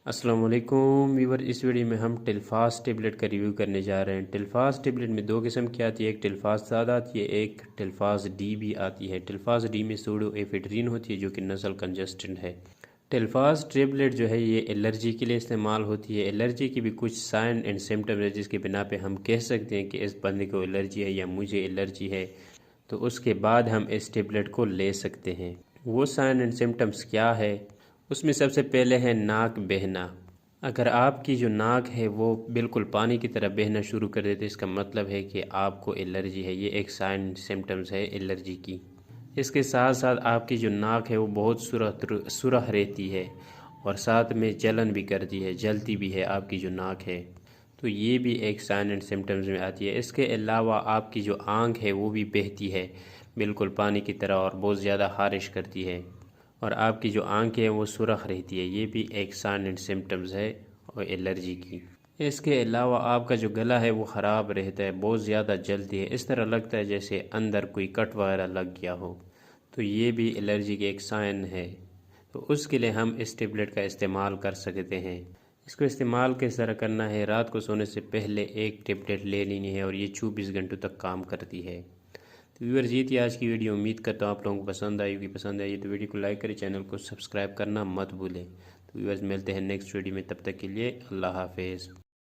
अस्सलाम वालेकुम व्यूवर। इस वीडियो में हम टेल्फास टेबलेट का रिव्यू करने जा रहे हैं। टेल्फास टेबलेट में दो किस्म की आती है, एक टेल्फास सादा आती है, एक टेल्फास डी भी आती है। टेल्फास डी में सूडोएफेड्रिन होती है जो कि नसल कंजस्टेंट है। टेल्फास टेबलेट जो है ये एलर्जी के लिए इस्तेमाल होती है। एलर्जी की भी कुछ साइन एंड सिम्टम है जिसके बिना पे हम कह सकते हैं कि इस बंदे को एलर्जी है या मुझे एलर्जी है, तो उसके बाद हम इस टेबलेट को ले सकते हैं। वो साइन एंड सिम्टम्स क्या है? उसमें सबसे पहले है नाक बहना। अगर आपकी जो नाक है वो बिल्कुल पानी की तरह बहना शुरू कर दे तो इसका मतलब है कि आपको एलर्जी है। ये एक साइन सिम्टम्स है एलर्जी की। इसके साथ साथ आपकी जो नाक है वो बहुत सुरख रहती है और साथ में जलन भी करती है, जलती भी है आपकी जो नाक है, तो ये भी एक साइन एंड सिम्टम्स में आती है। इसके अलावा आपकी जो आंख है वो भी बहती है बिल्कुल पानी की तरह और बहुत ज़्यादा खारिश करती है और आपकी जो आंखें हैं वो सुरख रहती है। ये भी एक साइन एंड सिम्टम्स है और एलर्जी की। इसके अलावा आपका जो गला है वो ख़राब रहता है, बहुत ज़्यादा जलती है, इस तरह लगता है जैसे अंदर कोई कट वगैरह लग गया हो, तो ये भी एलर्जी के एक साइन है। तो उसके लिए हम इस टेबलेट का इस्तेमाल कर सकते हैं। इसको इस्तेमाल किस तरह करना है? रात को सोने से पहले एक टेबलेट ले लेनी है और ये 24 घंटों तक काम करती है। तो व्यूअर्स ये थी आज की वीडियो। उम्मीद करता हूँ आप लोगों को पसंद आई होगी। पसंद आई तो वीडियो को लाइक करें, चैनल को सब्सक्राइब करना मत भूलें। तो व्यूअर्स मिलते हैं नेक्स्ट वीडियो में, तब तक के लिए अल्लाह हाफिज़।